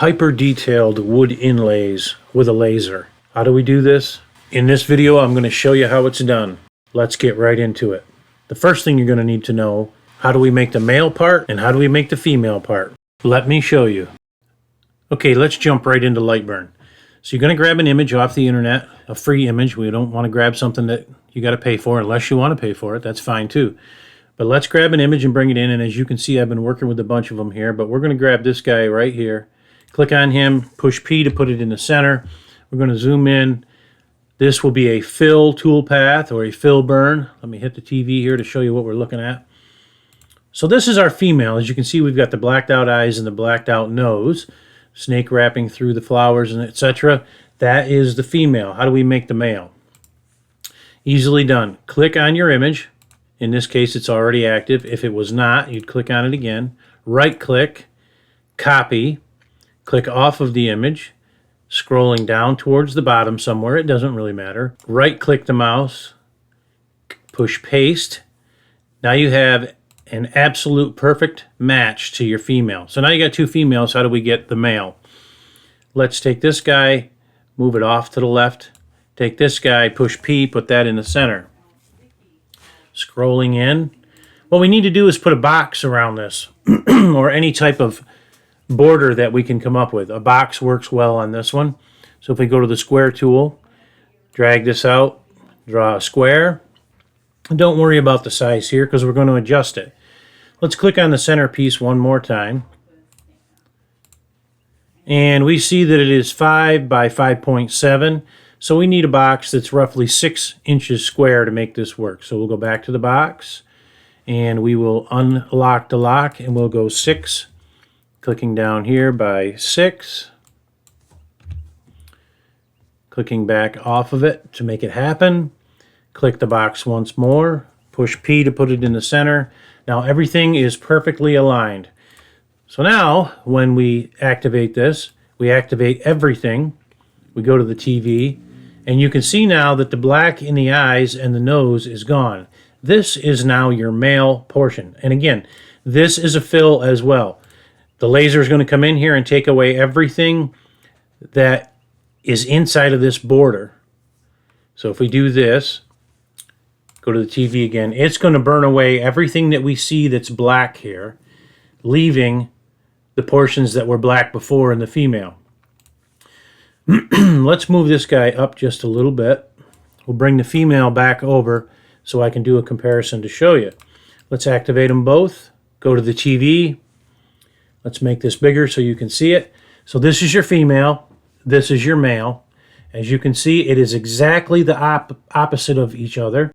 hyper detailed wood inlays with a laser. How do we do this? In this video, I'm going to show you how it's done. Let's get right into it. The first thing you're going to need to know, how do we make the male part and how do we make the female part? Let me show you. Okay, let's jump right into Lightburn. So you're going to grab an image off the internet, a free image. We don't want to grab something that you got to pay for unless you want to pay for it. That's fine too. But let's grab an image and bring it in. And as you can see, I've been working with a bunch of them here. But we're going to grab this guy right here. Click on him, push P to put it in the center. We're going to zoom in. This will be a fill toolpath or a fill burn. Let me hit the TV here to show you what we're looking at. So this is our female. As you can see, we've got the blacked out eyes and the blacked out nose. Snake wrapping through the flowers and etc. That is the female. How do we make the male? Easily done. Click on your image. In this case, it's already active. If it was not, you'd click on it again. Right click, copy, click off of the image, scrolling down towards the bottom somewhere. It doesn't really matter. Right click the mouse, push paste. Now you have an absolute perfect match to your female. So now you got two females. How do we get the male? Let's take this guy, move it off to the left. Take this guy, push P, put that in the center. Scrolling in. What we need to do is put a box around this or any type of border that we can come up with. A box works well on this one. So if we go to the square tool, drag this out, draw a square. Don't worry about the size here because we're going to adjust it. Let's click on the center piece one more time. And we see that it is 5 by 5.7. So we need a box that's roughly 6 inches square to make this work. So we'll go back to the box and we will unlock the lock and we'll go 6. Clicking down here by 6. Clicking back off of it to make it happen. Click the box once more. Push P to put it in the center. Now everything is perfectly aligned. So now when we activate this, we activate everything. We go to the TV. And you can see now that the black in the eyes and the nose is gone. This is now your male portion. And again, this is a fill as well. The laser is going to come in here and take away everything that is inside of this border. So if we do this, go to the TV again, it's going to burn away everything that we see that's black here, leaving the portions that were black before in the female. Let's move this guy up just a little bit. We'll bring the female back over so I can do a comparison to show you. Let's activate them both. Go to the TV. Let's make this bigger so you can see it. So this is your female. This is your male. As you can see, it is exactly the opposite of each other.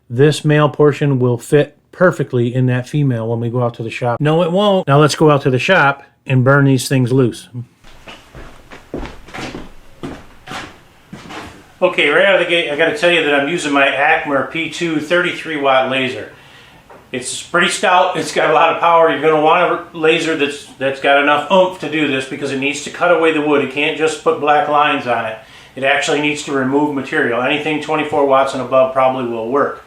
This male portion will fit perfectly in that female when we go out to the shop. No, it won't. Now let's go out to the shop and burn these things loose. Okay, right out of the gate, I got to tell you that I'm using my Acmer P2 33 watt laser. It's pretty stout. It's got a lot of power. You're going to want a laser that's got enough oomph to do this because it needs to cut away the wood. It can't just put black lines on it. It actually needs to remove material. Anything 24 watts and above probably will work.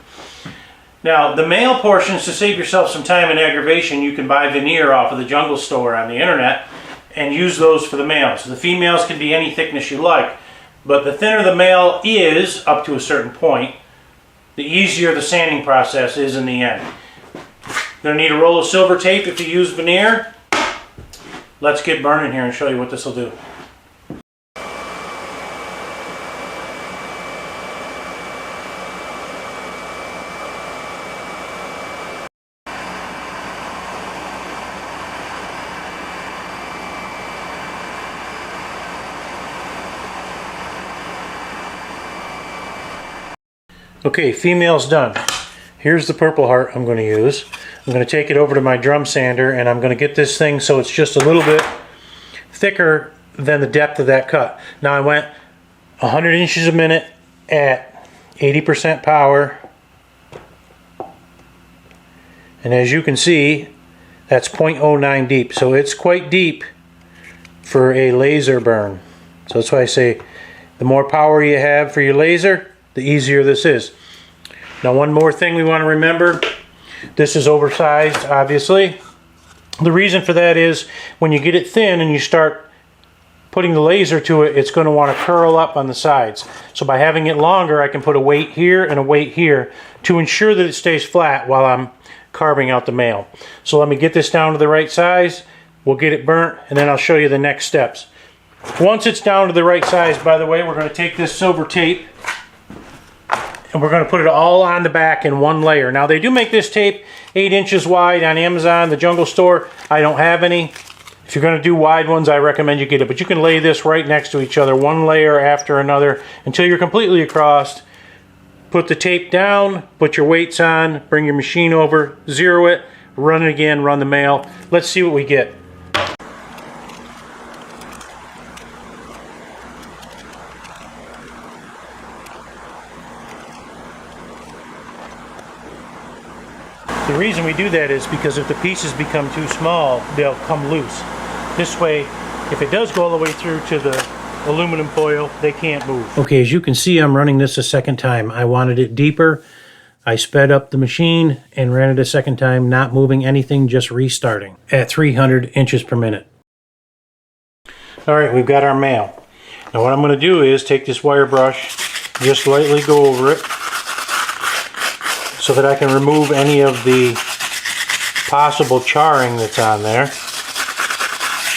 Now, the male portions, to save yourself some time and aggravation, you can buy veneer off of the jungle store on the internet and use those for the males. The females can be any thickness you like, but the thinner the male is, up to a certain point, the easier the sanding process is in the end. You're going to need a roll of silver tape if you use veneer. Let's get burning here and show you what this will do. Okay, female's done. Here's the purple heart I'm going to use. I'm going to take it over to my drum sander and I'm going to get this thing so it's just a little bit thicker than the depth of that cut. Now I went 100 inches a minute at 80% power. And as you can see, that's 0.09 deep. So it's quite deep for a laser burn. So that's why I say the more power you have for your laser, the easier this is. Now one more thing we want to remember, This is oversized, obviously. The reason for that is when you get it thin and you start putting the laser to it, it's going to want to curl up on the sides. So by having it longer, I can put a weight here and a weight here to ensure that it stays flat while I'm carving out the mail. So let me get this down to the right size. We'll get it burnt, and then I'll show you the next steps. Once it's down to the right size, by the way, we're going to take this silver tape and we're going to put it all on the back in one layer. Now they do make this tape 8 inches wide on Amazon, the Jungle Store. I don't have any. If you're going to do wide ones, I recommend you get it. But you can lay this right next to each other, one layer after another, until you're completely across. Put the tape down, put your weights on, bring your machine over, zero it, run it again, run the mail. Let's see what we get. The reason we do that is because if the pieces become too small, they'll come loose. This way, if it does go all the way through to the aluminum foil, they can't move. Okay, as you can see, I'm running this a second time. I wanted it deeper. I sped up the machine and ran it a second time, not moving anything, just restarting at 300 inches per minute. All right, we've got our mail. Now what I'm going to do is take this wire brush, just lightly go over it, so that I can remove any of the possible charring that's on there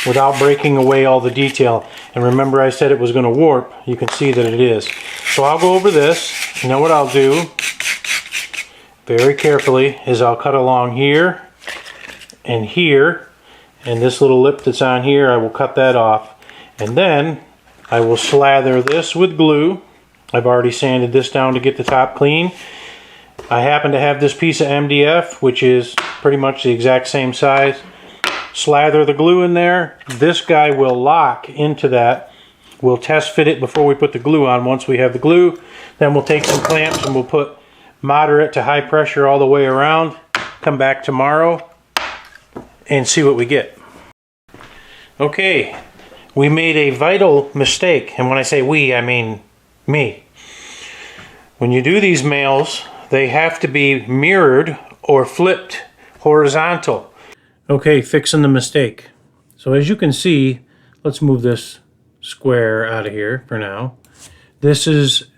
without breaking away all the detail. And remember, I said it was going to warp. You can see that it is. So I'll go over this. You know what I'll do very carefully is I'll cut along here and here, and this little lip that's on here, I will cut that off. And then I will slather this with glue. I've already sanded this down to get the top clean. I happen to have this piece of MDF, which is pretty much the exact same size. Slather the glue in there. This guy will lock into that. We'll test fit it before we put the glue on. Once we have the glue, then we'll take some clamps and we'll put moderate to high pressure all the way around. Come back tomorrow and see what we get. Okay, we made a vital mistake. And when I say we, I mean me. When you do these mails, they have to be mirrored or flipped horizontal. Okay, fixing the mistake. So as you can see, let's move this square out of here for now. This is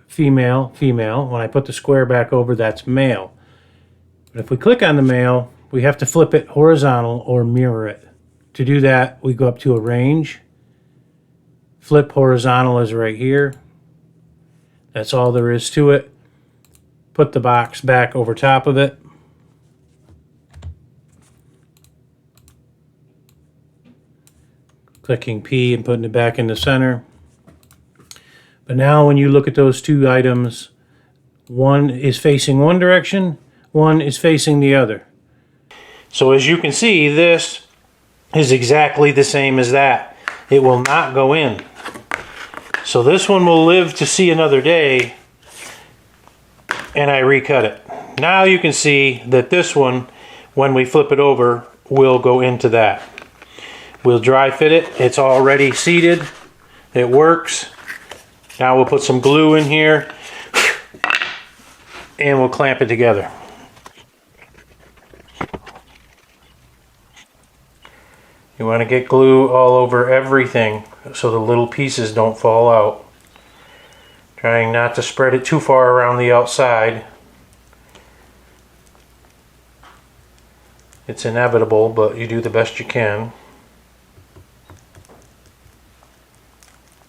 female. When I put the square back over, that's male. But if we click on the male, we have to flip it horizontal or mirror it. To do that, we go up to Arrange. Flip horizontal is right here. That's all there is to it. Put the box back over top of it. Clicking P and putting it back in the center. But now when you look at those two items, one is facing one direction, one is facing the other. So as you can see, this is exactly the same as that. It will not go in. So this one will live to see another day, and I recut it. Now you can see that this one, when we flip it over, will go into that. We'll dry fit it. It's already seated. It works. Now we'll put some glue in here and we'll clamp it together. You want to get glue all over everything so the little pieces don't fall out. Trying not to spread it too far around the outside. It's inevitable, but you do the best you can.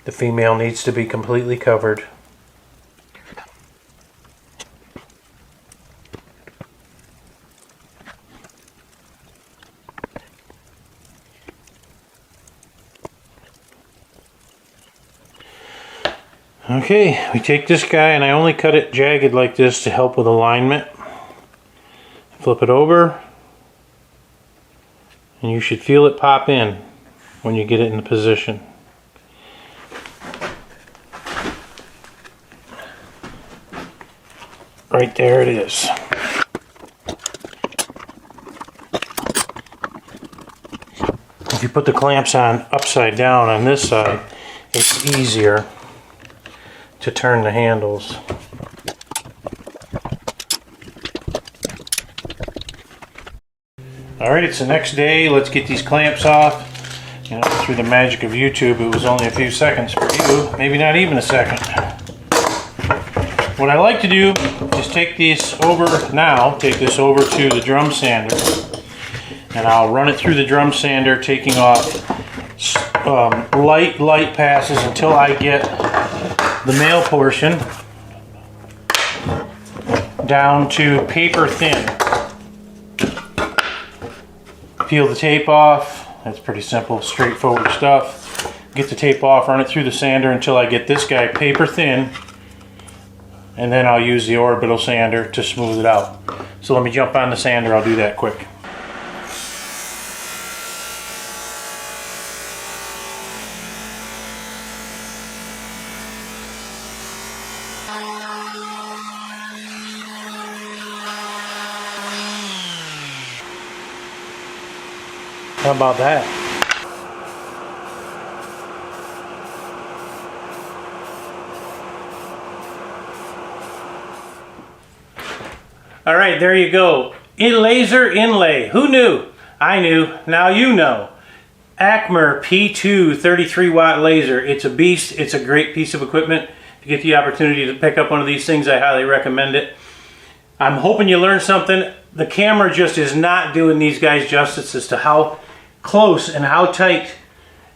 The female needs to be completely covered. Okay, we take this guy, and I only cut it jagged like this to help with alignment. Flip it over, and you should feel it pop in when you get it in position. Right there it is. If you put the clamps on upside down on this side, it's easier to turn the handles. Alright, it's the next day. Let's get these clamps off. You know, through the magic of YouTube, it was only a few seconds for you. Maybe not even a second. What I like to do is take this over to the drum sander. And I'll run it through the drum sander, taking off light passes until I get the male portion down to paper thin. Peel the tape off. That's pretty simple, straightforward stuff. Get the tape off, run it through the sander until I get this guy paper thin, and then I'll use the orbital sander to smooth it out. So let me jump on the sander, I'll do that quick. How about that? All right, there you go. Laser inlay. Who knew? I knew. Now you know. Acmer P2 33 watt laser. It's a beast. It's a great piece of equipment. If you get the opportunity to pick up one of these things, I highly recommend it. I'm hoping you learned something. The camera just is not doing these guys justice as to how close and how tight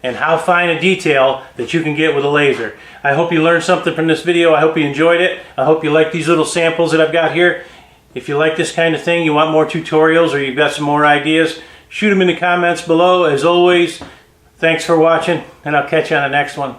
and how fine a detail that you can get with a laser. I hope you learned something from this video. I hope you enjoyed it. I hope you like these little samples that I've got here. If you like this kind of thing, you want more tutorials, or you've got some more ideas, shoot them in the comments below. As always, thanks for watching, and I'll catch you on the next one.